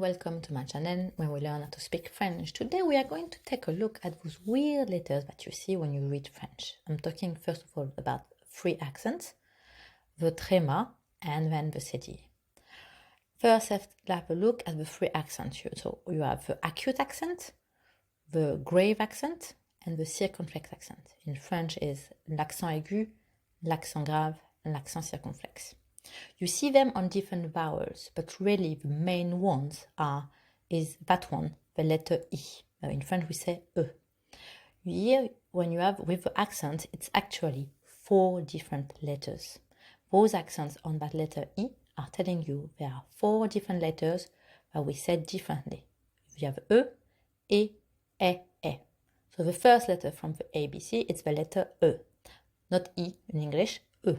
welcome to my channel where we learn how to speak French. Today we are going to take a look at those weird letters that you see when you read French. I'm talking first of all about three accents, the tréma and then the cédille. First, let's have a look at the three accents. So you have the acute accent, the grave accent, and the circonflexe accent. In French is l'accent aigu, l'accent grave, and l'accent circonflexe. You see them on different vowels, but really the main ones is that one, the letter I. In French we say E. Here, when you have with the accent, it's actually four different letters. Those accents on that letter I are telling you there are four different letters that we said differently. You have E, E. So the first letter from the ABC, it's the letter E. Not I in English, E.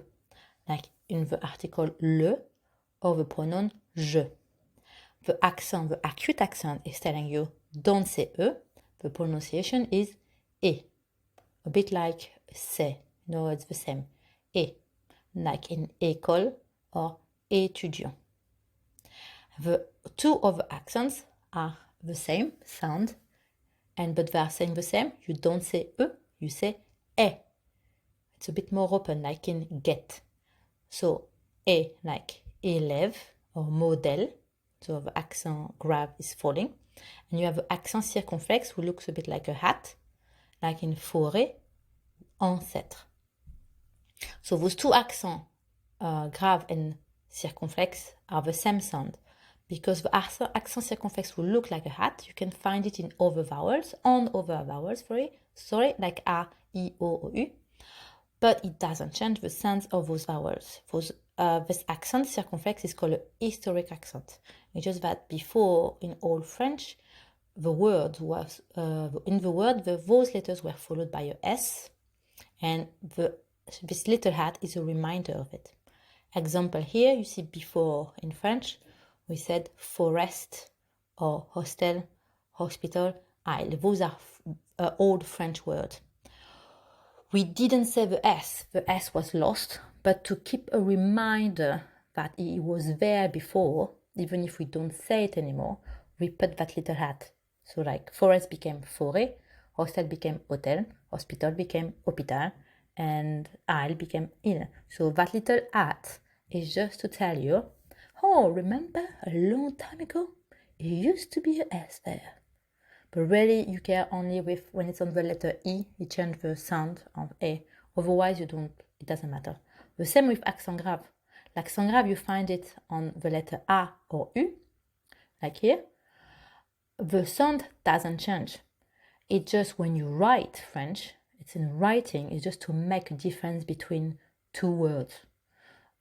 Like in the article le or the pronoun je. The accent, the acute accent is telling you don't say E. The pronunciation is E. A bit like c'est. No, it's the same. E. Like in école or étudiant. The two other accents are the same sound, but they are saying the same. You don't say E, you say E. It's a bit more open, like in get. So, E like élève or modèle. So the accent grave is falling. And you have the accent circonflexe who looks a bit like a hat, like in forêt, ancêtre. So those two accents, grave and circonflexe, are the same sound. Because the accent circonflexe will look like a hat, you can find it in other vowels, like A, I, O, or U. But it doesn't change the sounds of those vowels. This accent circonflexe is called an historic accent. It's just that before, in Old French, those letters were followed by a S, and this little hat is a reminder of it. Example here, you see before in French, we said forest or hostel, hospital, aisle. Those are old French words. We didn't say the S was lost, but to keep a reminder that it was there before, even if we don't say it anymore, we put that little hat. So like forest became forêt, hostel became hotel, hospital became hôpital, and aisle became île. So that little hat is just to tell you, oh, remember a long time ago, it used to be a S there. But really, you care only with when it's on the letter I, you change the sound of A. Otherwise, it doesn't matter. The same with accent grave. L'accent grave, you find it on the letter A or U, like here. The sound doesn't change. It's just when you write French, it's in writing, it's just to make a difference between two words.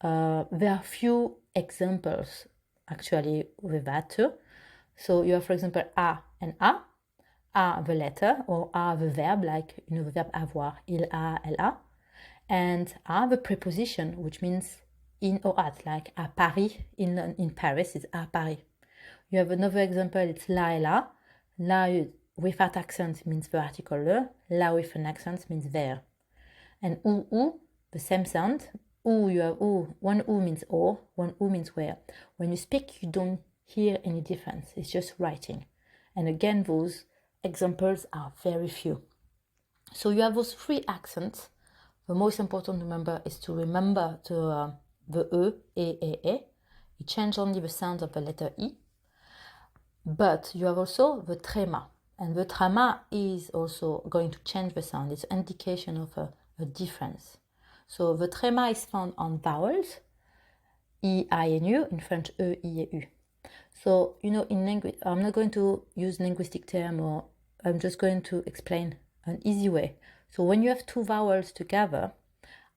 There are few examples, actually, with that too. So you have, for example, A and A. A, the letter, or A, the verb, like, the verb avoir, il a, elle a. And A, the preposition, which means in or at, like à Paris, in Paris, is à Paris. You have another example, it's la et la. La without accent means the article le. La with an accent means there. And ou, the same sound. You have one u means or, one u means where. When you speak, you don't hear any difference. It's just writing. And again, those examples are very few. So you have those three accents. The most important to remember is to remember the E. You change only the sound of the letter I. But you have also the tréma. And the tréma is also going to change the sound. It's an indication of a difference. So the tréma is found on vowels, I, and U, in French, E, I, and U. So, in language, I'm not going to use linguistic term, or I'm just going to explain an easy way. So when you have two vowels together,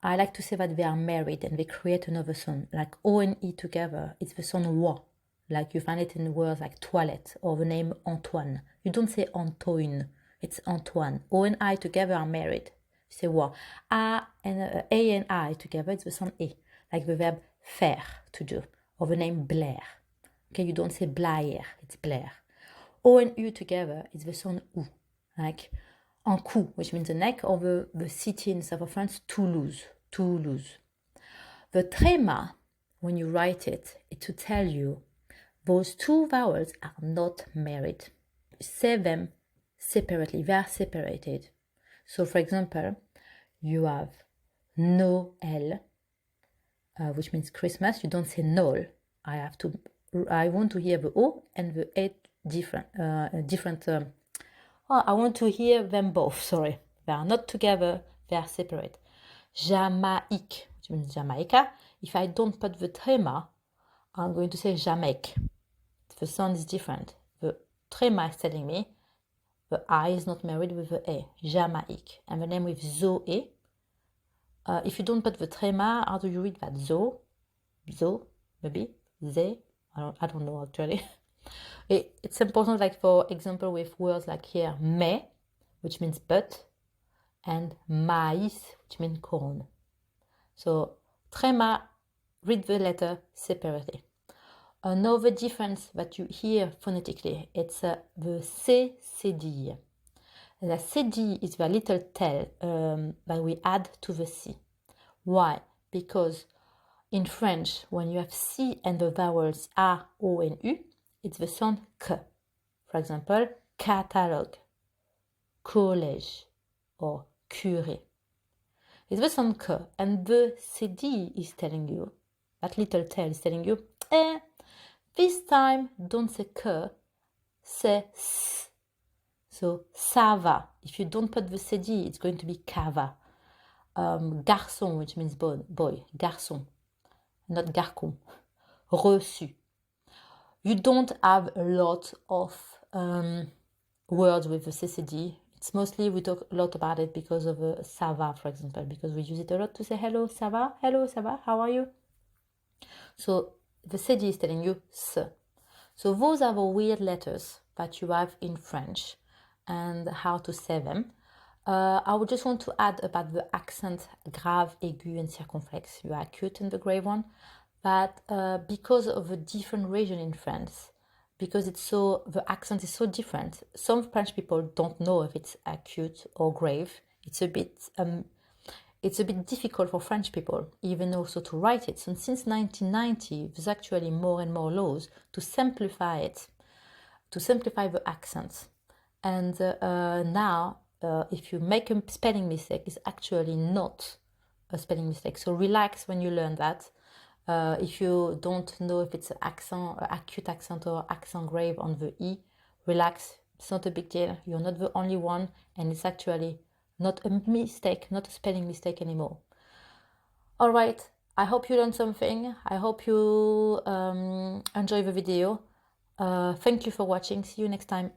I like to say that they are married and they create another sound. Like O and I together, it's the sound wa. Like you find it in words like toilette or the name Antoine. You don't say Antoine, it's Antoine. O and I together are married. You say wa. A and I together, it's the sound E. Like the verb faire, to do, or the name Blair. Okay, you don't say Blair, it's Blair. O and U together, it's the sound ou, like en cou, which means the neck, or the city in south of France, Toulouse. The tréma, when you write it, it's to tell you Those two vowels are not married. Say them separately. They are separated. So, for example, you have Noël, which means Christmas. You don't say Noël. I want to hear the O and the A different. I want to hear them both. Sorry, they are not together. They are separate. Jamaïque, which means Jamaica. If I don't put the tréma, I'm going to say Jamaique. The sound is different. The tréma is telling me the I is not married with the A. Jamaïque. And the name with Zoé. If you don't put the tréma, how do you read that? Zo, maybe, ze. I don't know actually. It's important, like for example, with words like here, mais, which means but, and maïs, which means corn. So tréma, read the letter separately. Another difference that you hear phonetically, it's the C cédille. The cédille is the little tail that we add to the C. Why? Because in French, when you have C and the vowels A, O, and U, it's the sound K. For example, catalogue, collège, or curé. It's the sound K, and the cédille is telling you, that little tail is telling you, this time don't say K, say S. So, ça va. If you don't put the cédille, it's going to be cava. Garçon, which means boy, garçon, not garçon. Reçu. You don't have a lot of words with the CCD. It's mostly, we talk a lot about it because of ça va, for example, because we use it a lot to say hello, ça va, how are you? So the CD is telling you S. So those are the weird letters that you have in French and how to say them. I would just want to add about the accent grave, aigu, and circumflex. You are acute and the grave one. But because of the different region in France, because the accent is so different, some French people don't know if it's acute or grave. It's a bit difficult for French people, even also to write it. So since 1990, there's actually more and more laws to simplify it, to simplify the accents. And now, if you make a spelling mistake, it's actually not a spelling mistake. So relax when you learn that. If you don't know if it's accent, acute accent or accent grave on the E, relax. It's not a big deal. You're not the only one, and it's actually not a mistake, not a spelling mistake anymore. All right. I hope you learned something. I hope you enjoy the video. Thank you for watching. See you next time.